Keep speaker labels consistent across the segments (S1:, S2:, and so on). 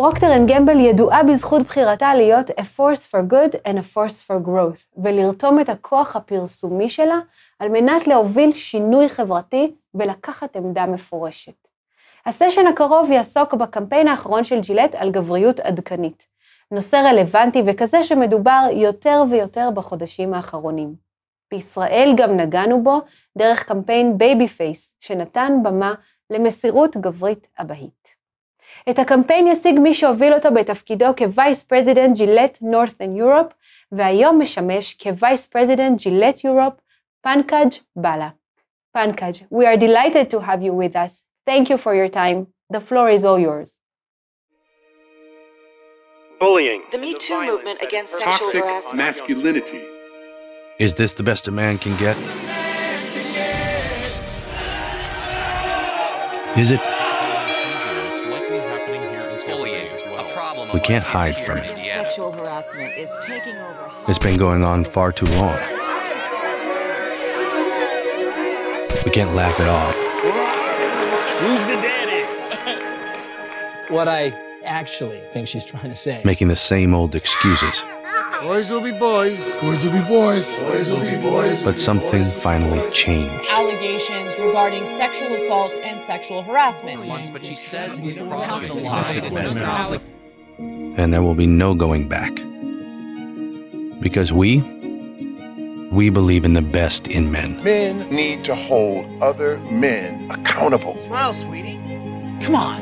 S1: פרוקטר אנד גמבל ידועה בזכות בחירתה להיות a force for good and a force for growth, ולרתום את הכוח הפרסומי שלה על מנת להוביל שינוי חברתי ולקחת עמדה מפורשת. הסשן הקרוב יעסוק בקמפיין האחרון של ג'ילט על גבריות עדכנית, נושא רלוונטי וכזה שמדובר יותר ויותר בחודשים האחרונים. בישראל גם נגענו בו דרך קמפיין בייבי פייס, שנתן במה למסירות גברית אבהית. את הקמפיין יציג מי שהוביל אותו בתפקידו כווייס פרזידנט ג'ילט נורת'ן יורופ, והיום משמש כווייס פרזידנט ג'ילט יורופ, פנקג' בלה. פנקג', we are delighted to have you with us. Thank you for your time. The floor is all yours.
S2: Bullying.
S3: The Me Too movement against sexual harassment.
S2: Masculinity.
S4: Is this the best a man can get? Is it?
S5: It's likely happening here in bullying as well. A problem.
S4: We can't hide from it.
S3: Sexual harassment is taking over.
S4: It's been going on far too long. We can't laugh it off.
S2: Who's the daddy?
S6: What I actually think she's trying to say.
S4: Making the same old excuses.
S7: Boys will be boys. Boys will be boys. Boys will be boys.
S4: But something finally changed.
S8: Allegations regarding sexual assault and sexual harassment.
S5: But she says
S4: And there will be no going back. Because we believe in the best in men.
S7: Men need to hold other men accountable.
S3: Smile, sweetie.
S6: Come on.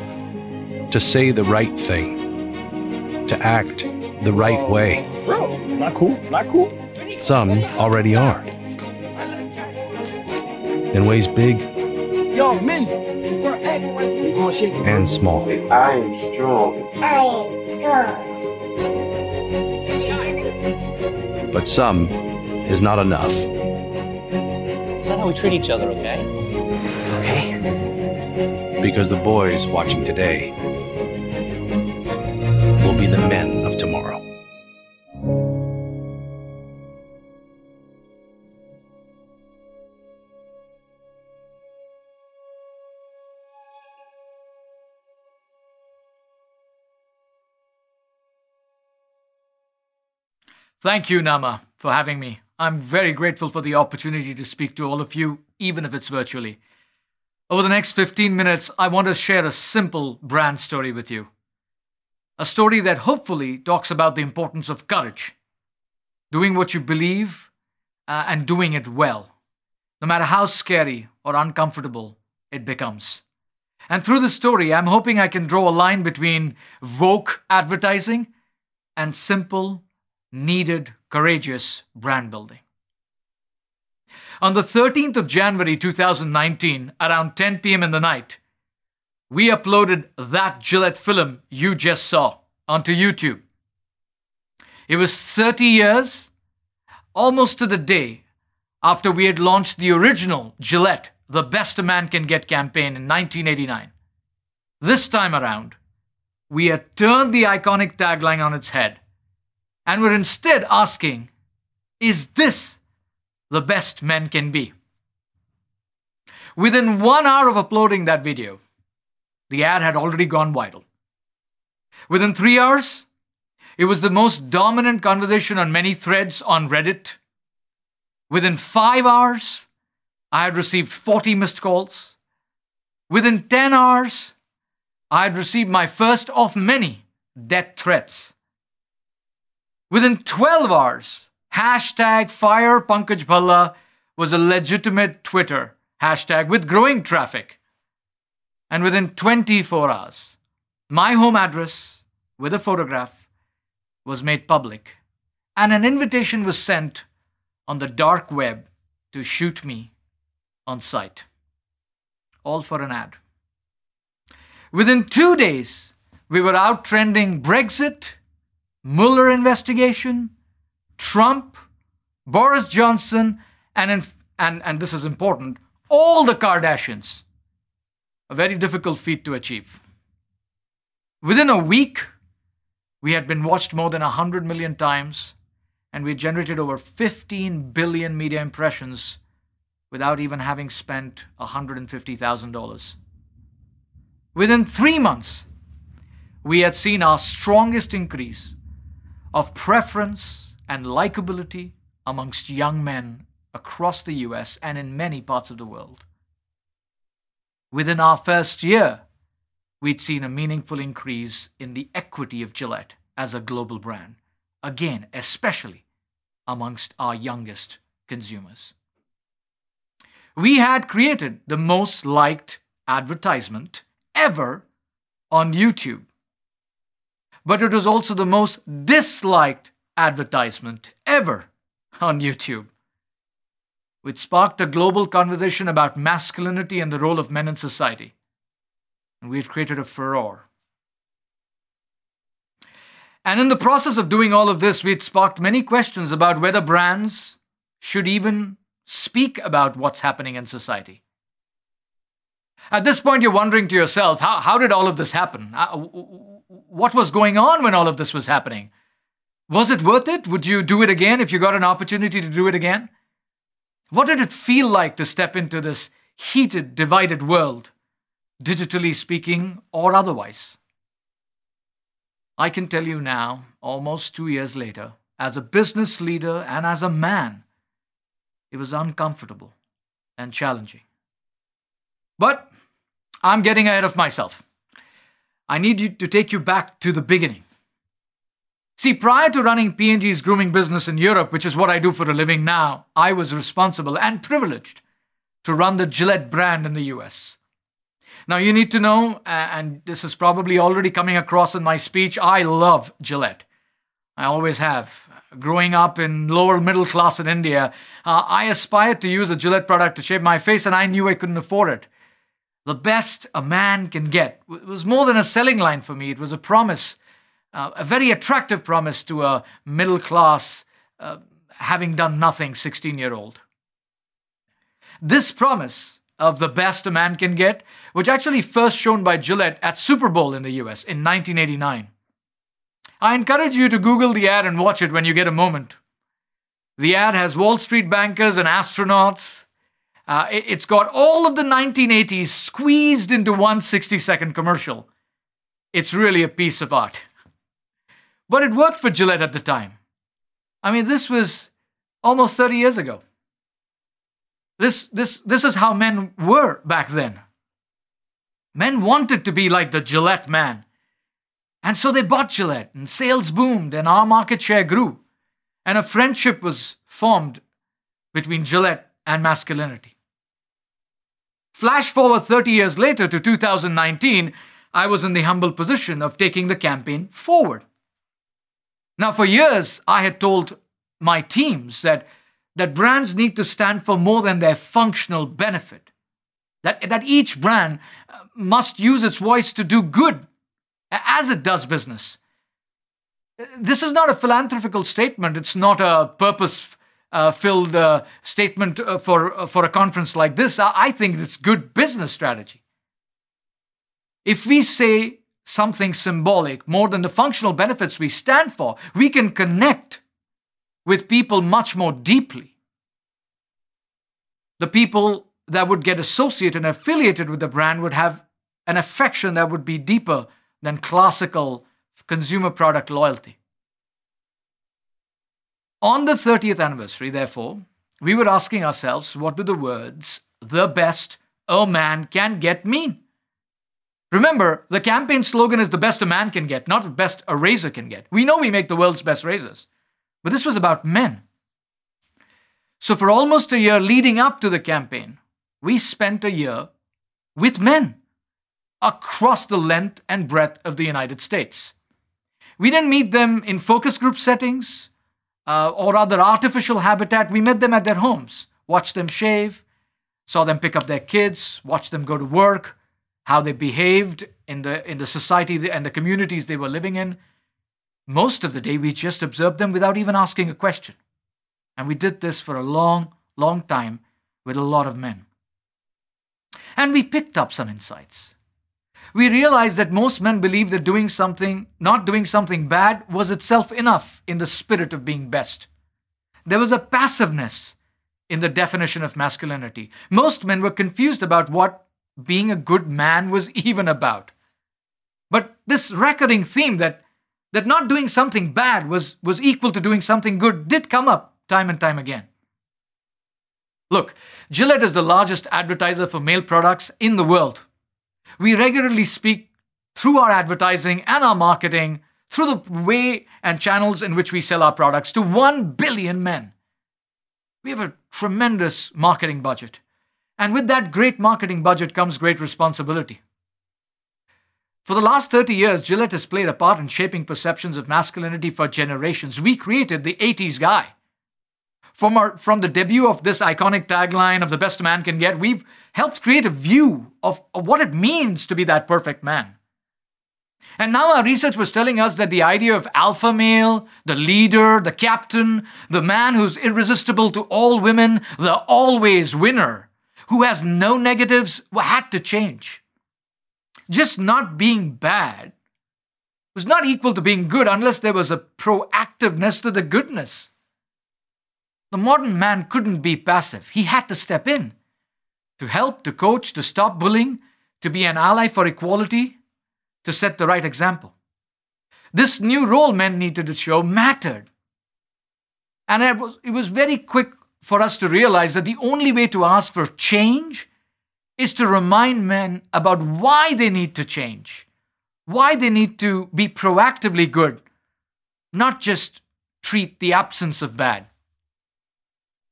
S4: To say the right thing. To act the right way.
S6: Bro, not cool, not cool.
S4: Some already are. In ways big
S6: Yo, men,
S4: and small.
S2: I am strong.
S4: But some is not enough.
S6: It's not how we treat each other, okay? Okay.
S4: Because the boys watching today will be the men of tomorrow.
S9: Thank you, Nama, for having me. I'm very grateful for the opportunity to speak to all of you, even if it's virtually. Over the next 15 minutes, I want to share a simple brand story with you. A story that hopefully talks about the importance of courage, doing what you believe and doing it well, no matter how scary or uncomfortable it becomes. And through the story, I'm hoping I can draw a line between woke advertising and simple, needed, courageous brand building. On the 13th of January 2019, around 10 p.m. in the night, we uploaded that Gillette film you just saw onto YouTube. It was 30 years, almost to the day, after we had launched the original Gillette, The Best a Man Can Get campaign in 1989. This time around, we had turned the iconic tagline on its head and were instead asking, is this the best men can be? Within 1 hour of uploading that video, the ad had already gone viral. Within 3 hours, it was the most dominant conversation on many threads on Reddit. Within 5 hours, I had received 40 missed calls. Within 10 hours, I had received my first of many death threats. Within 12 hours, hashtag Fire Pankaj Bhalla was a legitimate Twitter hashtag with growing traffic. And within 24 hours, my home address with a photograph was made public, and an invitation was sent on the dark web to shoot me on site. All for an ad. Within 2 days, we were out trending Brexit, Mueller investigation, Trump, Boris Johnson, and this is important, all the Kardashians. A very difficult feat to achieve. Within a week, we had been watched more than 100 million times, and we generated over 15 billion media impressions without even having spent $150,000. Within 3 months, we had seen our strongest increase of preference and likability amongst young men across the US and in many parts of the world. Within our first year, we'd seen a meaningful increase in the equity of Gillette as a global brand, again, especially amongst our youngest consumers. We had created the most liked advertisement ever on YouTube, but it was also the most disliked advertisement ever on YouTube, which sparked a global conversation about masculinity and the role of men in society. And we had created a furor. And in the process of doing all of this, we had sparked many questions about whether brands should even speak about what's happening in society. At this point, you're wondering to yourself, how did all of this happen? What was going on when all of this was happening? Was it worth it? Would you do it again if you got an opportunity to do it again? What did it feel like to step into this heated, divided world, digitally speaking or otherwise? I can tell you now, almost 2 years later, as a business leader and as a man, it was uncomfortable and challenging. But I'm getting ahead of myself. I need to take you back to the beginning. See, prior to running P&G's grooming business in Europe, which is what I do for a living now, I was responsible and privileged to run the Gillette brand in the US. Now, you need to know, and this is probably already coming across in my speech, I love Gillette. I always have. Growing up in lower middle class in India, I aspired to use a Gillette product to shave my face, and I knew I couldn't afford it. The best a man can get. It was more than a selling line for me. It was a promise, a very attractive promise to a middle class, having done nothing 16-year-old. This promise of the best a man can get was actually first shown by Gillette at Super Bowl in the US in 1989. I encourage you to Google the ad and watch it when you get a moment. The ad has Wall Street bankers and astronauts. It's got all of the 1980s squeezed into one 60-second commercial. It's really a piece of art. But it worked for Gillette at the time. I mean, this was almost 30 years ago. This is how men were back then. Men wanted to be like the Gillette man. And so they bought Gillette, and sales boomed, and our market share grew. And a friendship was formed between Gillette and masculinity. Flash forward 30 years later to 2019, I was in the humble position of taking the campaign forward. Now, for years, I had told my teams that brands need to stand for more than their functional benefit. That each brand must use its voice to do good as it does business. This is not a philanthropical statement. It's not a purpose-filled statement for a conference like this. I think it's good business strategy. If we say something symbolic more than the functional benefits we stand for, we can connect with people much more deeply. The people that would get associated and affiliated with the brand would have an affection that would be deeper than classical consumer product loyalty. On the 30th anniversary, therefore, we were asking ourselves, what do the words, the best a man can get mean? Remember, the campaign slogan is the best a man can get, not the best a razor can get. We know we make the world's best razors, but this was about men. So for almost a year leading up to the campaign, we spent a year with men across the length and breadth of the United States. We didn't meet them in focus group settings or other artificial habitat. We met them at their homes, watched them shave, saw them pick up their kids, watched them go to work, how they behaved in the society and the communities they were living in. Most of the day, we just observed them without even asking a question. And we did this for a long, long time with a lot of men. And we picked up some insights. We realized that most men believe that not doing something bad was itself enough in the spirit of being best. There was a passiveness in the definition of masculinity. Most men were confused about what being a good man was even about. But this recurring theme that not doing something bad was equal to doing something good did come up time and time again. Look, Gillette is the largest advertiser for male products in the world. We regularly speak through our advertising and our marketing, through the way and channels in which we sell our products, to 1 billion men. We have a tremendous marketing budget. And with that great marketing budget comes great responsibility. For the last 30 years, Gillette has played a part in shaping perceptions of masculinity for generations. We created the 80s guy. From the debut of this iconic tagline of the best man can get, we've helped create a view of what it means to be that perfect man. And now our research was telling us that the idea of alpha male, the leader, the captain, the man who's irresistible to all women, the always winner, who has no negatives, had to change. Just not being bad was not equal to being good unless there was a proactiveness to the goodness. The modern man couldn't be passive. He had to step in to help, to coach, to stop bullying, to be an ally for equality, to set the right example. This new role men needed to show mattered. And it was very quick for us to realize that the only way to ask for change is to remind men about why they need to change, why they need to be proactively good, not just treat the absence of bad.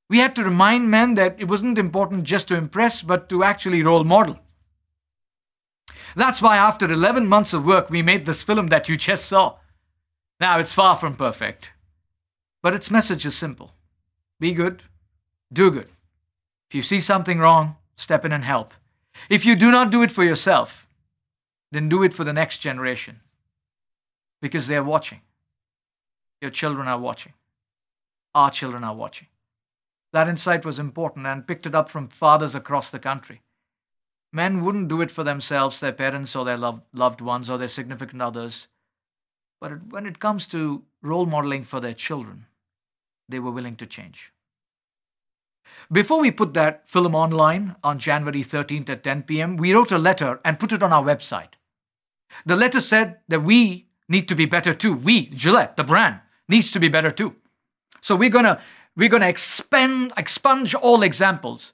S9: We had to remind men that it wasn't important just to impress, but to actually role model. That's why after 11 months of work, we made this film that you just saw. Now, it's far from perfect, but its message is simple. Be good, do good. If you see something wrong, step in and help. If you do not do it for yourself, then do it for the next generation, because they're watching. Your children are watching. Our children are watching. That insight was important and picked it up from fathers across the country. Men wouldn't do it for themselves, their parents or their loved ones or their significant others. But when it comes to role modeling for their children, they were willing to change. Before we put that film online on January 13th at 10 p.m., we wrote a letter and put it on our website. The letter said that we need to be better too. We, Gillette, the brand, needs to be better too. So we're gonna expunge all examples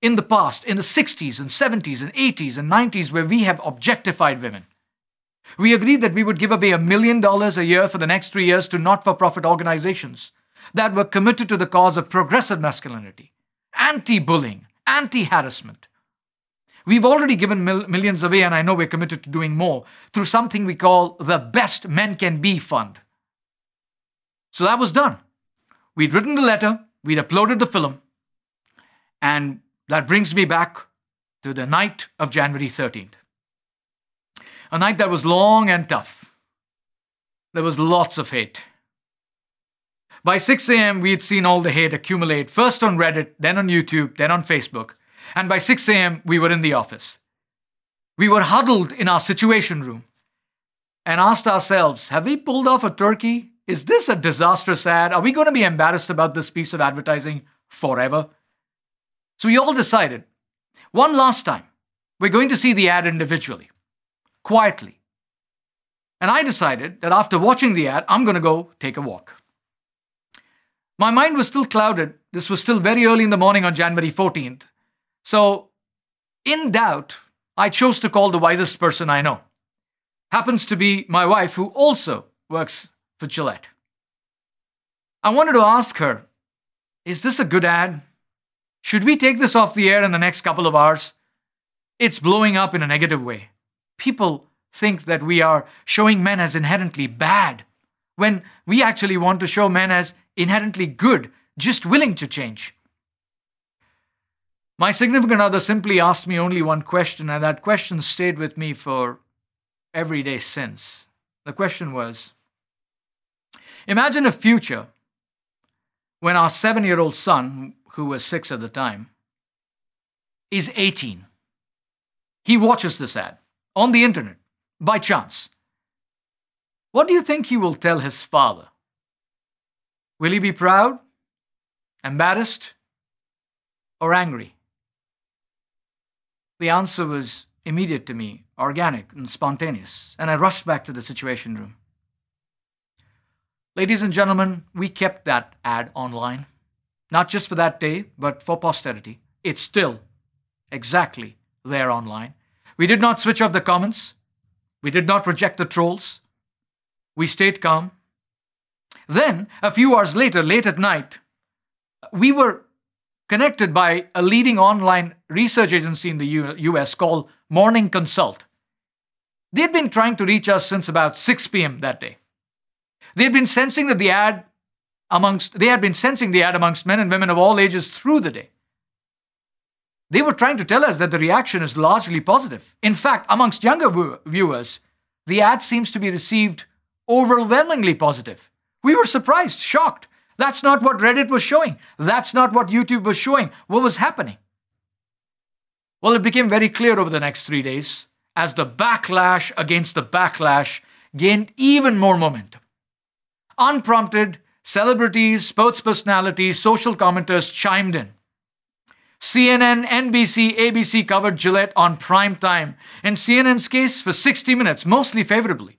S9: in the past, in the 60s and 70s and 80s and 90s, where we have objectified women. We agreed that we would give away $1 million a year for the next 3 years to not-for-profit organizations that were committed to the cause of progressive masculinity, anti-bullying, anti-harassment. We've already given millions away, and I know we're committed to doing more, through something we call the Best Men Can Be Fund. So that was done. We'd written the letter, we'd uploaded the film, and that brings me back to the night of January 13th. A night that was long and tough. There was lots of hate. By 6 a.m., we had seen all the hate accumulate, first on Reddit, then on YouTube, then on Facebook. And by 6 a.m., we were in the office. We were huddled in our situation room and asked ourselves, have we pulled off a turkey? Is this a disastrous ad? Are we going to be embarrassed about this piece of advertising forever? So we all decided, one last time, we're going to see the ad individually, quietly. And I decided that after watching the ad, I'm going to go take a walk. My mind was still clouded. This was still very early in the morning on January 14th. So, in doubt, I chose to call the wisest person I know. Happens to be my wife, who also works for Gillette. I wanted to ask her, is this a good ad? Should we take this off the air in the next couple of hours? It's blowing up in a negative way. People think that we are showing men as inherently bad, when we actually want to show men as inherently good, just willing to change. My significant other simply asked me only one question, and that question stayed with me for every day since. The question was, imagine a future when our 7-year-old son, who was 6 at the time, is 18. He watches this ad on the internet, by chance. What do you think he will tell his father? Will he be proud, embarrassed, or angry? The answer was immediate to me. organic and spontaneous, and I rushed back to the Situation Room. Ladies and gentlemen, we kept that ad online, not just for that day, but for posterity. It's still exactly there online. We did not switch off the comments. We did not reject the trolls. We stayed calm. Then, a few hours later, late at night, we were connected by a leading online research agency in the US called Morning Consult. They'd been trying to reach us since about 6 p.m. that day. They had been sensing the ad amongst men and women of all ages through the day. They were trying to tell us that the reaction is largely positive. In fact, amongst younger viewers, the ad seems to be received overwhelmingly positive. We were surprised, shocked. That's not what Reddit was showing. That's not what YouTube was showing. What was happening? Well, it became very clear over the next 3 days as the backlash against the backlash gained even more momentum. Unprompted, celebrities, sports personalities, social commenters chimed in. CNN, NBC, ABC covered Gillette on prime time. In CNN's case, for 60 minutes, mostly favorably.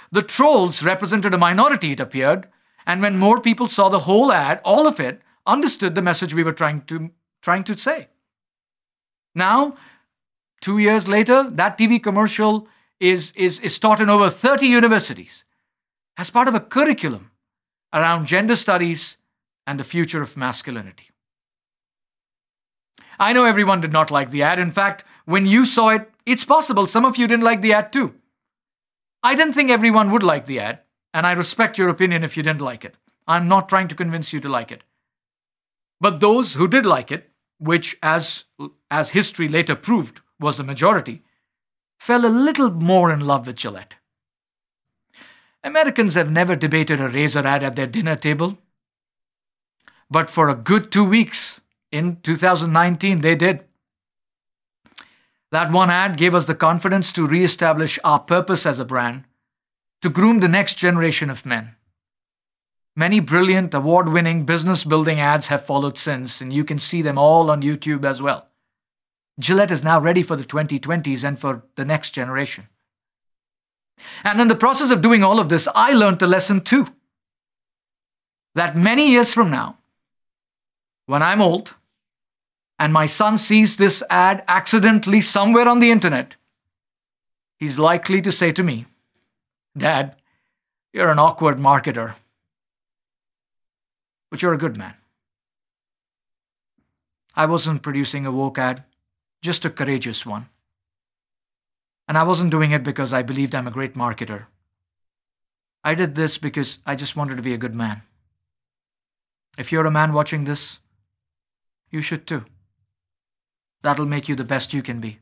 S9: The trolls represented a minority, it appeared, and when more people saw the whole ad, all of it, understood the message we were trying to say. Now, 2 years later, that TV commercial is taught in over 30 universities as part of a curriculum around gender studies and the future of masculinity. I know everyone did not like the ad. In fact, when you saw it, it's possible some of you didn't like the ad too. I didn't think everyone would like the ad, and I respect your opinion if you didn't like it. I'm not trying to convince you to like it. But those who did like it, which as history later proved was the majority, fell a little more in love with Gillette. Americans have never debated a razor ad at their dinner table, but for a good 2 weeks in 2019, they did. That one ad gave us the confidence to reestablish our purpose as a brand, to groom the next generation of men. Many brilliant, award-winning, business-building ads have followed since, and you can see them all on YouTube as well. Gillette is now ready for the 2020s and for the next generation. And in the process of doing all of this, I learned a lesson too. That many years from now, when I'm old, and my son sees this ad accidentally somewhere on the internet, he's likely to say to me, "Dad, you're an awkward marketer, but you're a good man." I wasn't producing a woke ad, just a courageous one. And I wasn't doing it because I believed I'm a great marketer. I did this because I just wanted to be a good man. If you're a man watching this, you should too. That'll make you the best you can be.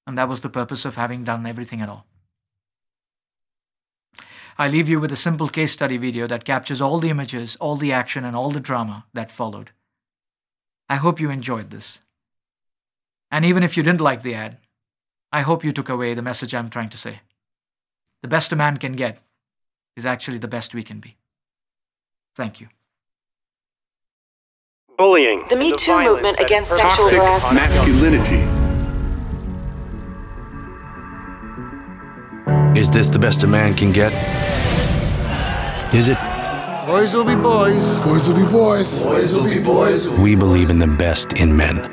S9: And that was the purpose of having done everything at all. I leave you with a simple case study video that captures all the images, all the action, and all the drama that followed. I hope you enjoyed this. And even if you didn't like the ad, I hope you took away the message I'm trying to say. The best a man can get is actually the best we can be. Thank you.
S2: Bullying.
S3: The Me Too movement against sexual harassment.
S2: Masculinity.
S4: Is this the best a man can get? Is it?
S7: Boys will be boys. Boys will be boys. Boys will be boys.
S4: We believe in the best in men.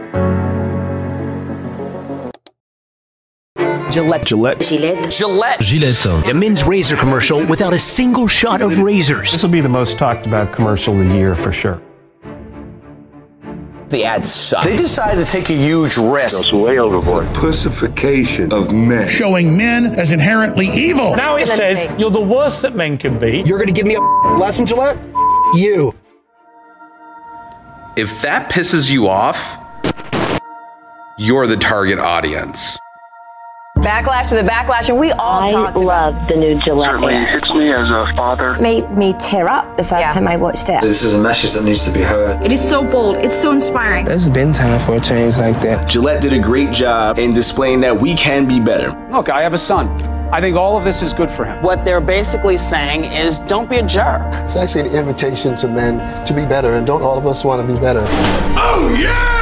S10: Gillette. A men's razor commercial without a single shot of razors.
S11: This will be the most talked about commercial of the year for sure.
S6: The ad sucked. They decided to take a huge risk.
S2: Goes way overboard.
S7: Pussification of men.
S11: Showing men as inherently evil.
S12: Now it says you're the worst that men can be.
S10: You're going to give me a lesson, Gillette? You.
S13: If that pisses you off, you're the target audience.
S14: Backlash to the backlash, and we all talked about it.
S15: I love the new Gillette.
S2: Certainly hits me as a father.
S15: Made me tear up the first time I watched it.
S16: This is a message that needs to be heard.
S17: It is so bold. It's so inspiring.
S18: There's been time for a change like that.
S19: Gillette did a great job in displaying that we can be better.
S20: Look, I have a son. I think all of this is good for him.
S21: What they're basically saying is don't be a jerk.
S22: It's actually an invitation to men to be better, and don't all of us want to be better?
S2: Oh, yeah!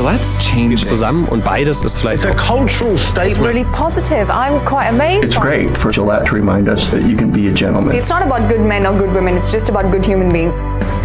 S1: Gillette's changing. Zusammen und beides ist vielleicht.
S11: It's a cultural statement.
S14: It's really positive. I'm quite amazed.
S8: It's great for Gillette to remind us that you can be a gentleman.
S14: It's not about good men or good women. It's just about good human beings.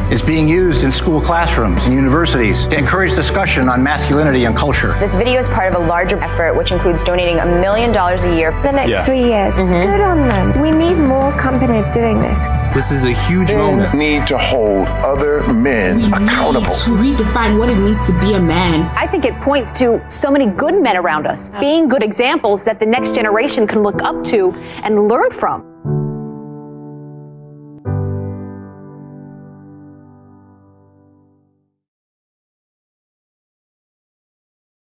S23: It's being used in school classrooms and universities to encourage discussion on masculinity and culture.
S24: This video is part of a larger effort which includes donating $1 million a year
S15: for the next 3 years. Good on them. We need more companies doing this.
S1: This is a huge moment.
S7: We need to hold other men accountable.
S17: To redefine what it means to be a man.
S25: I think it points to so many good men around us, being good examples that the next generation can look up to and learn from.